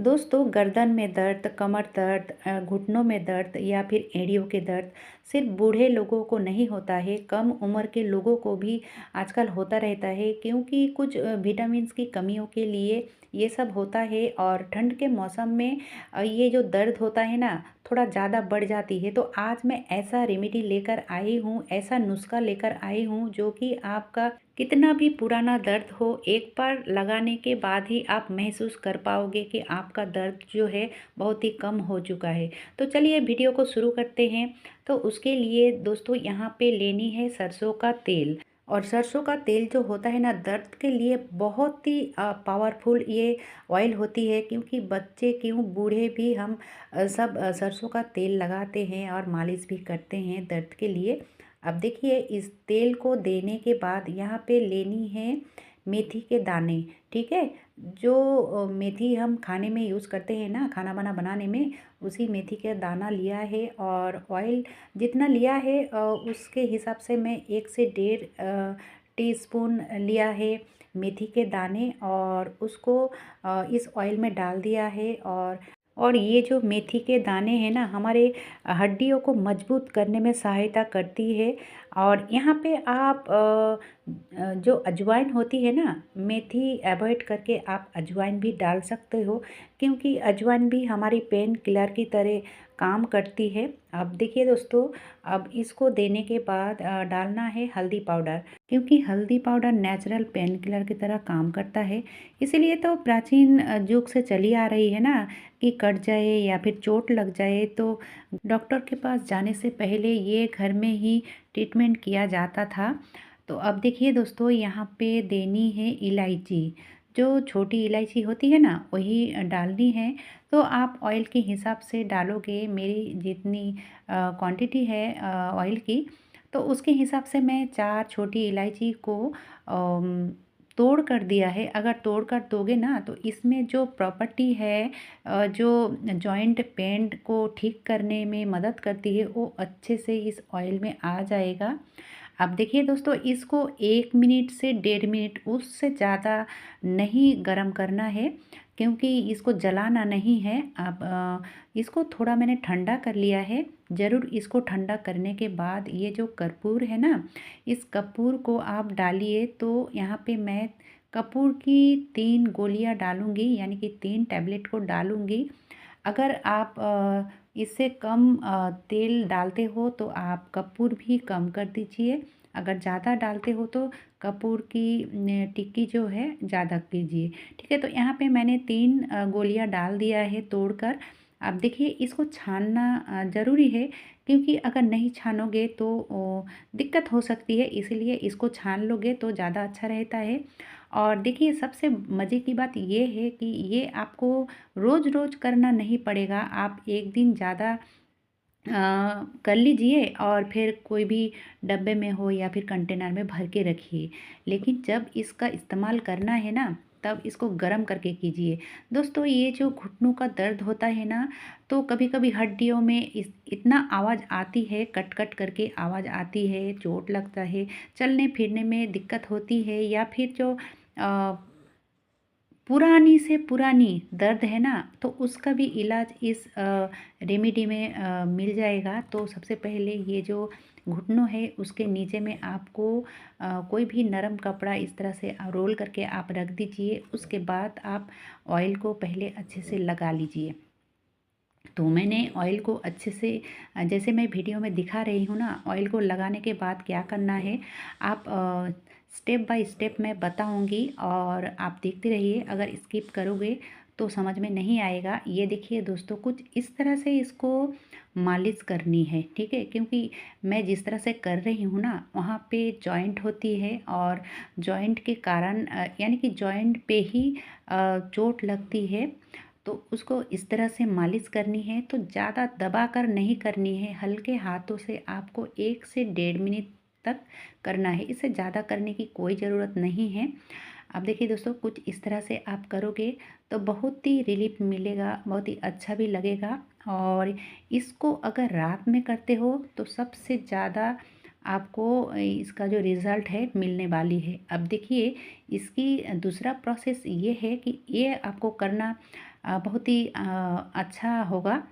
दोस्तों, गर्दन में दर्द, कमर दर्द, घुटनों में दर्द या फिर एड़ियों के दर्द सिर्फ बूढ़े लोगों को नहीं होता है, कम उम्र के लोगों को भी आजकल होता रहता है क्योंकि कुछ विटामिन्स की कमियों के लिए ये सब होता है। और ठंड के मौसम में ये जो दर्द होता है ना, थोड़ा ज़्यादा बढ़ जाती है। तो आज मैं ऐसा रेमेडी लेकर आई हूँ, ऐसा नुस्खा लेकर आई हूँ जो कि आपका कितना भी पुराना दर्द हो, एक बार लगाने के बाद ही आप महसूस कर पाओगे कि आपका दर्द जो है बहुत ही कम हो चुका है। तो चलिए वीडियो को शुरू करते हैं। तो उसके लिए दोस्तों यहाँ पे लेनी है सरसों का तेल। और सरसों का तेल जो होता है ना, दर्द के लिए बहुत ही पावरफुल ये ऑयल होती है क्योंकि बच्चे क्यों बूढ़े भी हम सब सरसों का तेल लगाते हैं और मालिश भी करते हैं दर्द के लिए। अब देखिए, इस तेल को देने के बाद यहाँ पे लेनी है मेथी के दाने। ठीक है, जो मेथी हम खाने में यूज़ करते हैं ना, खाना वाना बनाने में, उसी मेथी का दाना लिया है। और ऑयल जितना लिया है उसके हिसाब से मैं 1 से 1.5 टीस्पून लिया है मेथी के दाने, और उसको इस ऑयल में डाल दिया है। और ये जो मेथी के दाने हैं ना, हमारे हड्डियों को मजबूत करने में सहायता करती है। और यहाँ पे आप जो अजवाइन होती है ना, मेथी अवॉइड करके आप अजवाइन भी डाल सकते हो क्योंकि अजवाइन भी हमारी पेन किलर की तरह काम करती है। अब देखिए दोस्तों, अब इसको देने के बाद डालना है हल्दी पाउडर, क्योंकि हल्दी पाउडर नेचुरल पेन किलर की तरह काम करता है। इसीलिए तो प्राचीन युग से चली आ रही है ना कि कट जाए या फिर चोट लग जाए तो डॉक्टर के पास जाने से पहले ये घर में ही ट्रीटमेंट किया जाता था। तो अब देखिए दोस्तों, यहाँ पे देनी है इलायची। जो छोटी इलायची होती है ना, वही डालनी है। तो आप ऑयल के हिसाब से डालोगे, मेरी जितनी क्वांटिटी है ऑयल की, तो उसके हिसाब से मैं 4 छोटी इलायची को तोड़ कर दिया है। अगर तोड़ कर दोगे ना तो इसमें जो प्रॉपर्टी है, जो जॉइंट पेन को ठीक करने में मदद करती है, वो अच्छे से इस ऑयल में आ जाएगा। अब देखिए दोस्तों, इसको 1 मिनट से 1.5 मिनट, उससे ज़्यादा नहीं गरम करना है क्योंकि इसको जलाना नहीं है। अब इसको थोड़ा मैंने ठंडा कर लिया है। ज़रूर इसको ठंडा करने के बाद ये जो कपूर है ना, इस कपूर को आप डालिए। तो यहाँ पे मैं कपूर की 3 गोलियाँ डालूँगी, यानी कि 3 टैबलेट को डालूँगी। अगर आप इससे कम तेल डालते हो तो आप कपूर भी कम कर दीजिए। अगर ज़्यादा डालते हो तो कपूर की टिक्की जो है ज़्यादा कीजिए। ठीक है, तो यहाँ पे मैंने 3 गोलियाँ डाल दिया है तोड़कर। अब देखिए, इसको छानना ज़रूरी है क्योंकि अगर नहीं छानोगे तो दिक्कत हो सकती है, इसीलिए इसको छान लोगे तो ज़्यादा अच्छा रहता है। और देखिए, सबसे मज़े की बात ये है कि ये आपको रोज़ रोज़ करना नहीं पड़ेगा। आप एक दिन ज़्यादा कर लीजिए और फिर कोई भी डब्बे में हो या फिर कंटेनर में भर के रखिए। लेकिन जब इसका इस्तेमाल करना है ना, तब इसको गर्म करके कीजिए। दोस्तों, ये जो घुटनों का दर्द होता है ना, तो कभी कभी हड्डियों में इतना आवाज़ आती है, कट कट करके आवाज़ आती है, चोट लगता है, चलने फिरने में दिक्कत होती है, या फिर जो अ, पुरानी से पुरानी दर्द है ना, तो उसका भी इलाज इस रेमेडी में मिल जाएगा। तो सबसे पहले ये जो घुटनों है उसके नीचे में आपको कोई भी नरम कपड़ा इस तरह से रोल करके आप रख दीजिए। उसके बाद आप ऑयल को पहले अच्छे से लगा लीजिए। तो मैंने ऑयल को अच्छे से जैसे मैं वीडियो में दिखा रही हूँ ना, ऑयल को लगाने के बाद क्या करना है, आप स्टेप बाय स्टेप मैं बताऊँगी और आप देखते रहिए। अगर स्किप करोगे तो समझ में नहीं आएगा। ये देखिए दोस्तों, कुछ इस तरह से इसको मालिश करनी है। ठीक है, क्योंकि मैं जिस तरह से कर रही हूँ ना, वहाँ पे जॉइंट होती है और जॉइंट के कारण यानी कि जॉइंट पे ही चोट लगती है। तो उसको इस तरह से मालिश करनी है। तो ज़्यादा दबा कर नहीं करनी है, हल्के हाथों से आपको 1 से 1.5 मिनट तक करना है। इससे ज़्यादा करने की कोई ज़रूरत नहीं है। अब देखिए दोस्तों, कुछ इस तरह से आप करोगे तो बहुत ही रिलीफ मिलेगा, बहुत ही अच्छा भी लगेगा। और इसको अगर रात में करते हो तो सबसे ज़्यादा आपको इसका जो रिज़ल्ट है मिलने वाली है। अब देखिए, इसकी दूसरा प्रोसेस ये है कि ये आपको करना बहुत ही अच्छा होगा।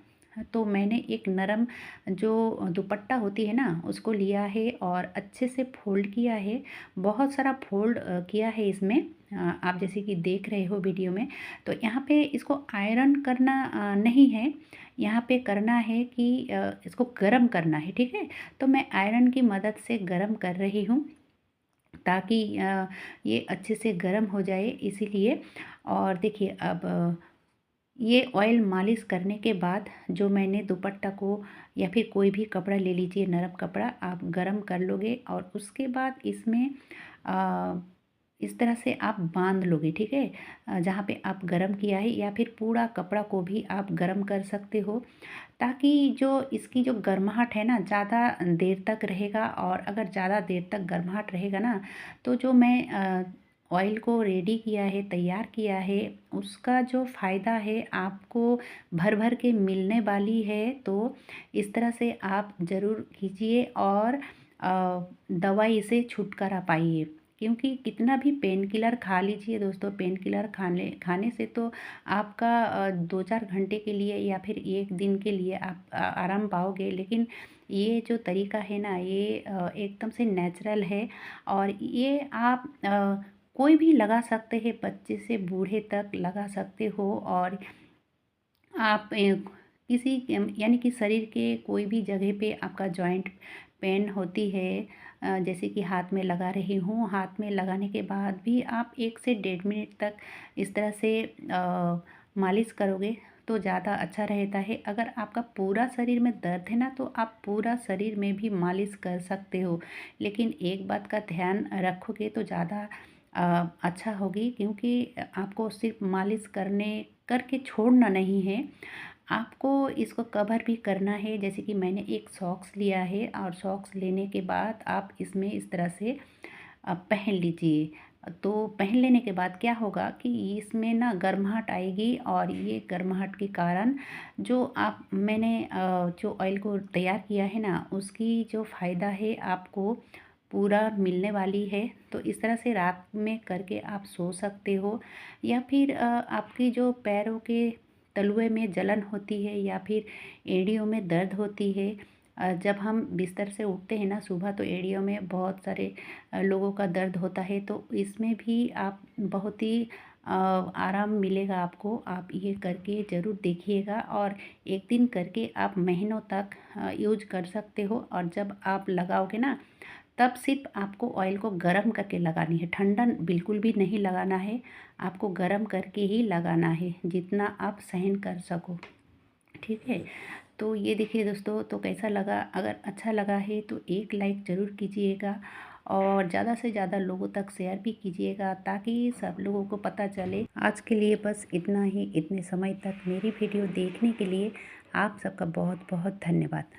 तो मैंने एक नरम जो दुपट्टा होती है ना, उसको लिया है और अच्छे से फ़ोल्ड किया है। बहुत सारा फ़ोल्ड किया है इसमें, आप जैसे कि देख रहे हो वीडियो में। तो यहाँ पे इसको आयरन करना नहीं है, यहाँ पे करना है कि इसको गरम करना है, ठीक है? तो मैं आयरन की मदद से गरम कर रही हूँ, ताकि ये अच्छे से गरम हो जाए, इसीलिए। और देखिए, अब ये ऑयल मालिश करने के बाद जो मैंने दुपट्टा को या फिर कोई भी कपड़ा ले लीजिए, नरम कपड़ा आप गरम कर लोगे और उसके बाद इसमें आ, इस तरह से आप बांध लोगे, ठीक है? जहाँ पे आप गरम किया है, या फिर पूरा कपड़ा को भी आप गरम कर सकते हो, ताकि जो इसकी जो गर्माहट है ना, ज़्यादा देर तक रहेगा। और अगर ज़्यादा देर तक गर्माहट रहेगा ना, तो जो मैं ऑयल को रेडी किया है, तैयार किया है, उसका जो फ़ायदा है आपको भर भर के मिलने वाली है। तो इस तरह से आप ज़रूर कीजिए और दवाई से छुटकारा पाइए। क्योंकि कितना भी पेन किलर खा लीजिए दोस्तों, पेन किलर खाने खाने से तो आपका 2-4 घंटे के लिए या फिर 1 दिन के लिए आप आराम पाओगे, लेकिन ये जो तरीका है ना, ये एकदम से नेचुरल है। और ये आप कोई भी लगा सकते हैं, बच्चे से बूढ़े तक लगा सकते हो। और आप किसी यानी कि शरीर के कोई भी जगह पे आपका जॉइंट पेन होती है, जैसे कि हाथ में लगा रही हूँ, हाथ में लगाने के बाद भी आप 1 से 1.5 मिनट तक इस तरह से मालिश करोगे तो ज़्यादा अच्छा रहता है। अगर आपका पूरा शरीर में दर्द है ना, तो आप पूरा शरीर में भी मालिश कर सकते हो, लेकिन एक बात का ध्यान रखोगे तो ज़्यादा अच्छा होगी। क्योंकि आपको सिर्फ मालिश करके छोड़ना नहीं है, आपको इसको कवर भी करना है। जैसे कि मैंने एक सॉक्स लिया है, और सॉक्स लेने के बाद आप इसमें इस तरह से पहन लीजिए। तो पहन लेने के बाद क्या होगा कि इसमें ना गर्माहट आएगी, और ये गर्माहट के कारण जो मैंने जो ऑयल को तैयार किया है ना, उसकी जो फ़ायदा है आपको पूरा मिलने वाली है। तो इस तरह से रात में करके आप सो सकते हो। या फिर आपकी जो पैरों के तलुए में जलन होती है, या फिर एड़ियों में दर्द होती है, जब हम बिस्तर से उठते हैं ना सुबह, तो एड़ियों में बहुत सारे लोगों का दर्द होता है। तो इसमें भी आप बहुत ही आराम मिलेगा आपको। आप ये करके ज़रूर देखिएगा, और एक दिन करके आप महीनों तक यूज कर सकते हो। और जब आप लगाओगे ना, तब सिर्फ आपको ऑयल को गरम करके लगानी है, ठंडा बिल्कुल भी नहीं लगाना है। आपको गरम करके ही लगाना है, जितना आप सहन कर सको, ठीक है? तो ये देखिए दोस्तों, तो कैसा लगा? अगर अच्छा लगा है तो एक लाइक ज़रूर कीजिएगा, और ज़्यादा से ज़्यादा लोगों तक शेयर भी कीजिएगा, ताकि सब लोगों को पता चले। आज के लिए बस इतना ही। इतने समय तक मेरी वीडियो देखने के लिए आप सबका बहुत बहुत धन्यवाद।